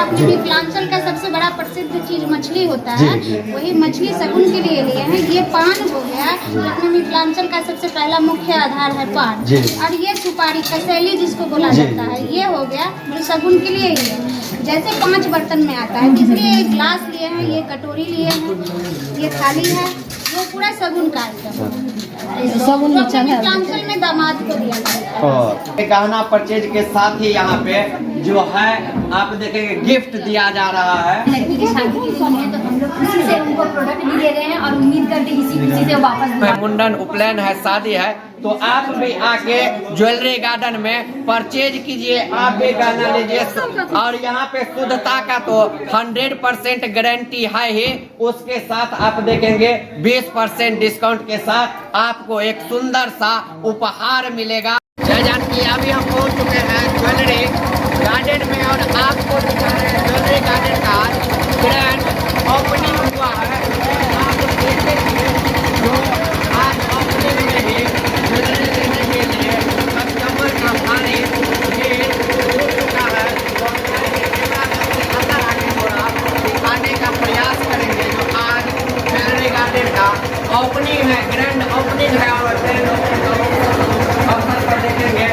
अपने मिथिलांचल का सबसे बड़ा प्रसिद्ध चीज मछली होता है, वही मछली शगुन के लिए लिए हैं। ये पान हो गया, अपने मिथिलांचल का सबसे पहला मुख्य आधार है पान, और ये सुपारी कसैली जिसको बोला जाता है, ये हो गया जो शगुन के लिए ही है। जैसे 5 बर्तन में आता है, इसलिए ये गिलास लिए हैं, ये कटोरी लिए हैं, ये थाली है, वो पूरा शगुन का आइटम है। शगुन मिथिलांचल में दामाद को दिया जाता है। और गहना परचेज के साथ ही यहाँ पे जो है आप देखेंगे गिफ्ट दिया जा रहा है। लड़की की शादी की है तो हम लोग इसी से उनको प्रोडक्ट भी दे रहे हैं और उम्मीद करते हैं इसी से वापस मुंडन उपनयन है, शादी है, तो आप भी आके ज्वेलरी गार्डन में परचेज कीजिए, आप भी गहना लीजिए। और यहाँ पे शुद्धता का तो 100% गारंटी है ही, उसके साथ आप देखेंगे 20% डिस्काउंट के साथ आपको एक सुंदर सा उपहार मिलेगा। जय जानकी, अभी हम पहुँच चुके हैं ज्वेलरी गार्डन में और आपको दिखा रहे हैं ज्वेलरी गार्डन का ग्रैंड ओपनिंग हुआ है। आप देखेंगे जो आज ओपनिंग में ही ज्वेलरी लेने के लिए कस्टमर का भारी भीड़ हो चुका है। तो अंदर आगे थोड़ा दिखाने का प्रयास करेंगे जो आज ज्वेलरी गार्डन का ओपनिंग है, ग्रैंड ओपनिंग है। और ग्रैंड ओपनिंग अवसर पर देखेंगे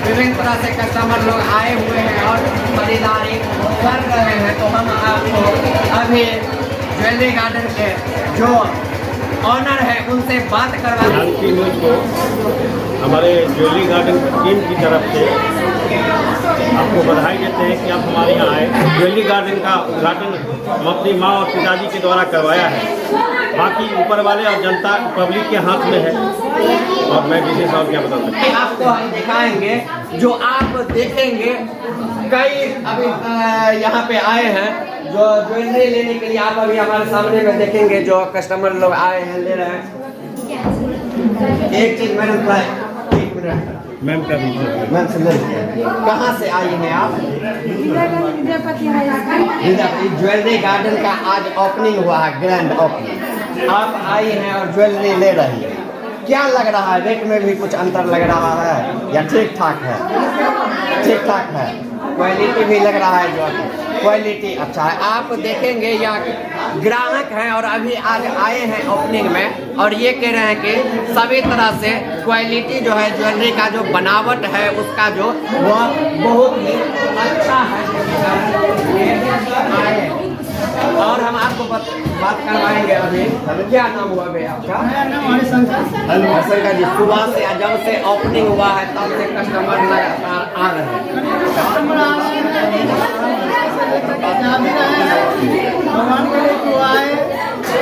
विभिन्न तरह से कस्टमर लोग आए हुए हैं और खरीदारी कर रहे हैं। तो हम आपको अभी ज्वेलरी गार्डन के जो ऑनर है उनसे बात करवा जानकी न्यूज़ को हमारे ज्वेलरी गार्डन टीम की तरफ से आपको बधाई देते हैं कि आप हमारे यहाँ आए। ज्वेलरी गार्डन का उद्घाटन हम अपनी माँ और पिताजी के द्वारा करवाया है, बाकी ऊपर वाले और जनता पब्लिक के हाथ में है और मैं विशेष और क्या बता सकता हूँ। आपको हम दिखाएंगे जो आप देखेंगे कई अभी यहाँ पे आए हैं जो ज्वेलरी लेने के लिए। आप अभी हमारे सामने में देखेंगे जो कस्टमर लोग आए हैं, ले रहे हैं। एक चीज मैडम, एक मिनट मैम का भी मैम से कहाँ से आई हैं आप? ज्वेलरी गार्डन का आज ओपनिंग हुआ है, ग्रैंड ओपनिंग। आप आई हैं और ज्वेलरी ले रही है, क्या लग रहा है? रेट में भी कुछ अंतर लग रहा है या ठीक ठाक है? ठीक ठाक है। क्वालिटी भी लग रहा है, जो क्वालिटी अच्छा है। आप देखेंगे यहाँ ग्राहक हैं और अभी आज आए हैं ओपनिंग में और ये कह रहे हैं कि सभी तरह से क्वालिटी जो है ज्वेलरी का जो बनावट है उसका जो वह बहुत ही अच्छा है। और हम आपको बात करवाएंगे अभी। क्या नाम हुआ भैया आपका? हरिशंकर जी। सुबह से जब से ओपनिंग हुआ है तब से कस्टमर लगातार आ रहे हैं।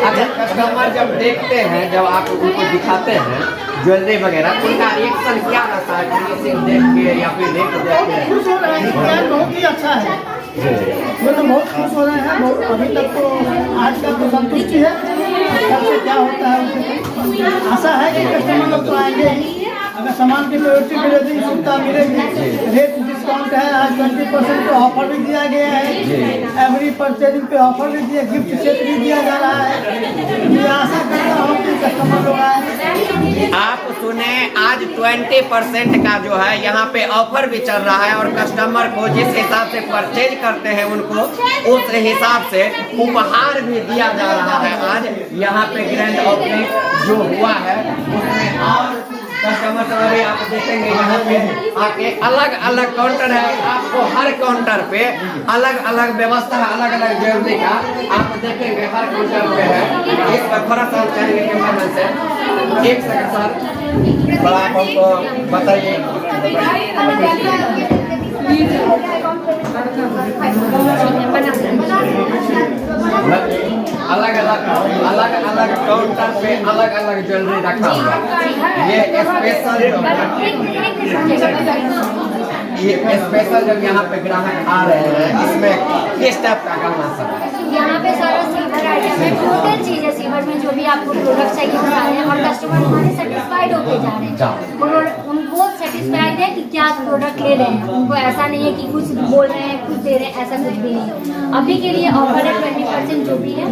अच्छा, कस्टमर जब देखते हैं, जब आप उनको दिखाते हैं ज्वेलरी वगैरह, उनका रिएक्शन क्या रहता है? फिनिशिंग देख के या फिर देख के खुश हो रहे हैं, बहुत ही अच्छा है, वो तो बहुत खुश हो रहे हैं। अभी तक तो आज का तो संतुष्टि है, सबसे क्या होता है आशा है कि कस्टमर लोग तो आएंगे ही। अगर सामान की क्वालिटी मिलेगी, सुविधा मिलेगी, रेट डिस्काउंट है, आज 20% का ऑफर भी दिया गया है। एवरी परचेजिंग पे ऑफर भी दिया, गिफ्ट सेट भी दिया जा रहा है। ये आशा करता हूँ कि कस्टमर लोग आए। आप सुने, आज 20% का जो है यहाँ पे ऑफर भी चल रहा है और कस्टमर को जिस हिसाब से परचेज करते हैं उनको उस हिसाब से उपहार भी दिया जा रहा है। आज यहाँ पे ग्रैंड ओपनिंग जो हुआ है उसमें और कस्टमर सब अभी आप देखेंगे यहाँ पे आके अलग अलग काउंटर है। आपको हर काउंटर पे अलग अलग व्यवस्था है, अलग अलग ज्वेलरी का आप देखेंगे हर काउंटर पे है। इस पर थोड़ा सा चलेंगे कैमरा से, एक सेकंड सर, थोड़ा आप हमको बताइए। अलग अलग काउंटर पे अलग अलग ज्वेलरी रखा हुआ है। ये स्पेशल जब यहाँ पे ग्राहक आ रहे हैं, इसमें किस टाइप का गहना सब है? यहाँ पे सारा सिल्वर आइटम है, टोटल चीज है सिल्वर में, जो भी आपको प्रोडक्ट चाहिए बता रहे हैं और कस्टमर हमारे सेटिस्फाइड होते जा रहे हैं। और उनको सेटिस्फाइड है कि क्या प्रोडक्ट ले रहे हैं, उनको ऐसा नहीं है कि कुछ बोल रहे हैं कुछ दे रहे हैं, ऐसा कुछ भी नहीं। अभी के लिए ऑफर है 20% जो भी है,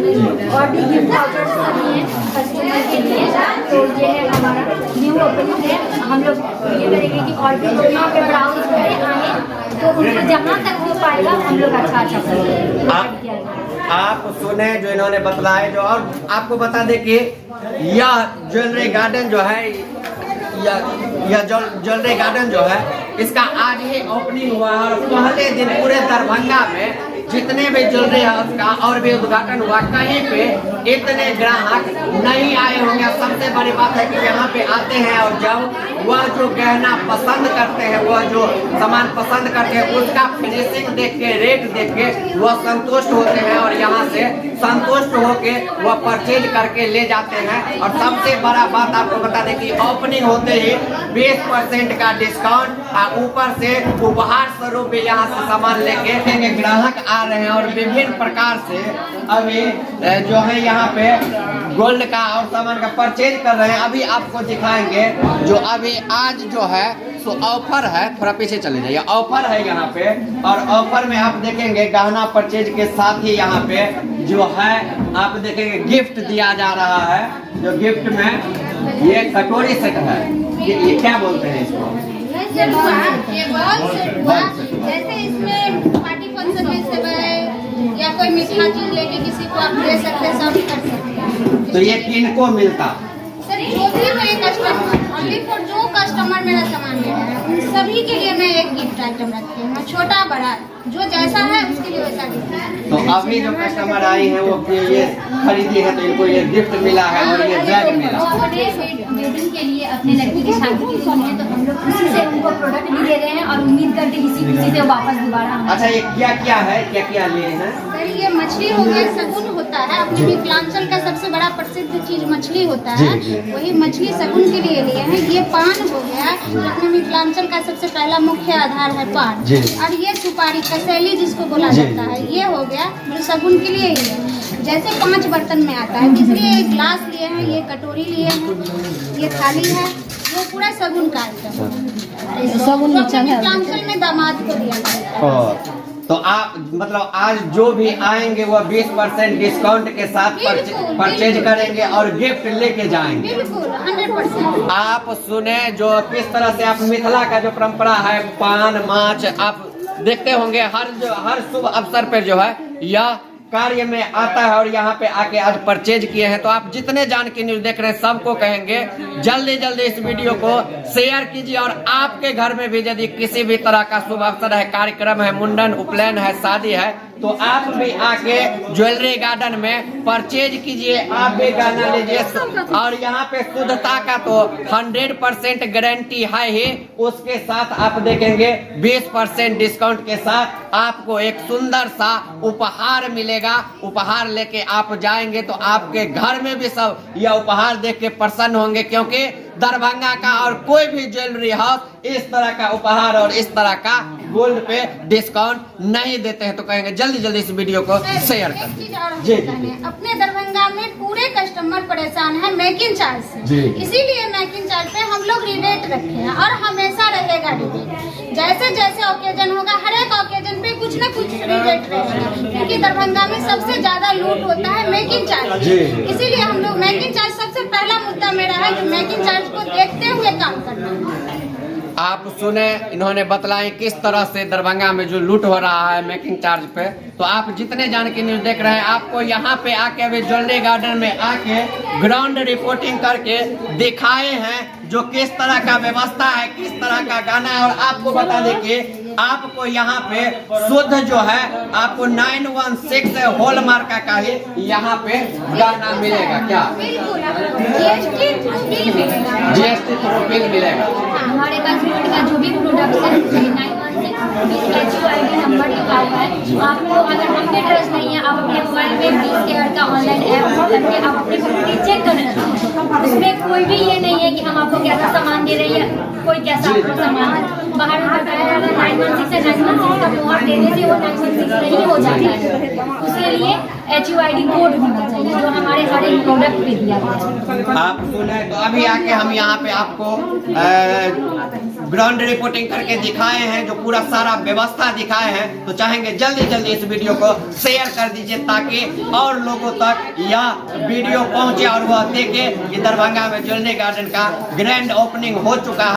और भी गिफ्ट वाउचर्स सभी हैं कस्टमर के लिए। तो ये है हमारा न्यू ओपनिंग है। हम लोग ये करेंगे कि और भी लोग यहाँ पे ब्राउज करें आए तो उनको जहाँ तक हो पाएगा हम लोग अच्छा प्रोवाइड किया जाएगा। आप सुने जो इन्होंने बतलाए जो, और आपको बता दें कि यह ज्वेलरी गार्डन जो है, यह ज्वेलरी गार्डन जो है, इसका आज ही ओपनिंग हुआ और पहले दिन पूरे दरभंगा में जितने भी ज्वेलरी हाउस का और भी उद्घाटन हुआ, कहीं पे इतने ग्राहक नहीं आए होंगे। सबसे बड़ी बात है कि यहाँ पे आते हैं और जब वह जो गहना पसंद करते हैं, वह जो सामान पसंद करते हैं, उसका फिनिशिंग देख के, रेट देख के वह संतुष्ट होते हैं और यहाँ से संतुष्ट होके वह परचेज करके ले जाते हैं। और सबसे बड़ा बात आपको बता दें कि ओपनिंग होते ही 20% का डिस्काउंट और ऊपर से उपहार स्वरूप भी यहाँ से सामान लेके ग्राहक आ रहे हैं। और विभिन्न प्रकार से अभी जो है यहाँ पे गोल्ड का और सामान का परचेज कर रहे हैं। अभी आपको दिखाएंगे जो अभी आज जो है सो ऑफर है, थोड़ा पीछे चले जाइए, ऑफर है यहाँ पे। और ऑफर में आप देखेंगे गहना परचेज के साथ ही यहाँ पे जो है आप देखेंगे गिफ्ट दिया जा रहा है। जो गिफ्ट में ये कटोरी सेट है, ये क्या बोलते हैं इसको? ये बॉल सेट हुआ, जैसे इसमें पार्टी फंक्शन में सेवई या कोई मीठा चीज लेके किसी को आप दे सकते हैं, सर्व कर सकते हैं। तो ये किनको मिलता? सर जो भी मेरे कस्टमर, ओनली फॉर जो कस्टमर मेरा सामान ले रहे हैं, उन सभी के लिए मैं एक गिफ्ट आइटम रखती हूँ, छोटा बड़ा जो जैसा है उसके लिए वैसा गिफ्ट। तो अभी जो कस्टमर आई है वो ये खरीदी है तो इनको ये गिफ्ट मिला है और ये बैग मिला। अपने वेडिंग के लिए, अपने लड़की की शादी के लिए, तो हम लोग उसी से उनको प्रोडक्ट भी दे रहे हैं और उम्मीद करते हैं इसी से वापस दोबारा। अच्छा, ये क्या क्या है, क्या क्या लिए हैं? सर ये मछली हो गया, शगुन होता है, अपने मिथिलांचल का सबसे बड़ा प्रसिद्ध चीज मछली होता है, वही मछली शगुन के लिए लिए हैं। ये पान हो गया, जो अपने मिथिलांचल का सबसे पहला मुख्य आधार है पान। और ये सुपारी कसैली जिसको बोला जाता है, ये हो गया जो शगुन के लिए ही है। जैसे 5 बर्तन में आता है, इसलिए एक गिलास लिए हैं, ये कटोरी लिए हैं, ये थाली है, ये पूरा शगुन का आइटम है। शगुन मिथिलांचल में दामाद को दिया जाता है। तो आप मतलब आज जो भी आएंगे वो 20% डिस्काउंट के साथ परचेज करेंगे और गिफ्ट लेके जाएंगे। बिल्कुल 100%। आप सुने जो किस तरह से आप मिथिला का जो परंपरा है, पान माछ आप देखते होंगे हर शुभ अवसर पर जो है यह कार्य में आता है और यहाँ पे आके आज परचेज किए हैं। तो आप जितने जान के न्यूज देख रहे हैं सबको कहेंगे जल्दी जल्दी इस वीडियो को शेयर कीजिए। और आपके घर में भी यदि किसी भी तरह का शुभ अवसर है, कार्यक्रम है, मुंडन, उपनयन है, शादी है, तो आप भी आके ज्वेलरी गार्डन में परचेज कीजिए, आप भी गहना लीजिए। और यहाँ पे शुद्धता का तो 100% गारंटी है ही, उसके साथ आप देखेंगे 20% डिस्काउंट के साथ आपको एक सुंदर सा उपहार मिलेगा। उपहार लेके आप जाएंगे तो आपके घर में भी सब यह उपहार देख के प्रसन्न होंगे, क्योंकि दरभंगा का और कोई भी ज्वेलरी हाउस इस तरह का उपहार और इस तरह का गोल्ड पे डिस्काउंट नहीं देते हैं। तो कहेंगे जल्दी जल्दी इस वीडियो को शेयर कर दीजिए। अपने दरभंगा में पूरे कस्टमर परेशान है मेकिंग चार्ज से, इसीलिए मेकिंग चार्ज पे हम लोग रिबेट रखे हैं और हमेशा रहेगा रिबेट। जैसे जैसे ओकेजन होगा, हर एक ओकेजन पे कुछ न कुछ रिबेट रहेगा, क्योंकि दरभंगा में सबसे ज्यादा लूट होता है मेकिंग चार्ज। इसीलिए हम लोग मेकिंग चार्ज सबसे पहला मुद्दा मेरा है कि मेकिंग चार्ज को देखते हुए काम करना। आप सुने इन्होंने बतलाए किस तरह से दरभंगा में जो लूट हो रहा है मेकिंग चार्ज पे। तो आप जितने जान के न्यूज देख रहे हैं, आपको यहाँ पे आके अभी ज्वेलरी गार्डन में आके ग्राउंड रिपोर्टिंग करके दिखाए हैं जो किस तरह का व्यवस्था है, किस तरह का गाना है। और आपको बता दें कि आपको यहाँ पे शुद्ध जो है आपको 916 हॉलमार्क का ही यहाँ पे गाना मिलेगा। क्या GST थ्रू बिल मिलेगा? हमारे पास गोल्ड का जो भी प्रोडक्ट है 916 HUID नंबर लिखा हुआ है। आपको अगर हम पे ट्रस्ट नहीं है, आप अपने मोबाइल में 20 केयर का ऑनलाइन ऐप करके आप अपनी प्रॉपर्टी चेक कर सकते हैं। उसमें कोई भी ये नहीं है कि हम आपको कैसा सामान दे रहे हैं, कोई कैसा आपको सामान बाहर बताया जा रहा है 916 है, 916 का मोहर देने से वो 916 नहीं हो जाता है। उसके लिए HUID कोड होना चाहिए जो हमारे हर एक प्रोडक्ट पे दिया गया है। आप सुने तो अभी आके हम यहाँ पे आपको ग्राउंड रिपोर्टिंग करके दिखाए हैं, जो पूरा सारा व्यवस्था दिखाए हैं। तो चाहेंगे जल्दी जल्दी इस वीडियो को शेयर कर दीजिए ताकि और लोगों तक यह वीडियो पहुंचे और वह देखे कि दरभंगा में ज्वेलरी गार्डन का ग्रैंड ओपनिंग हो चुका है।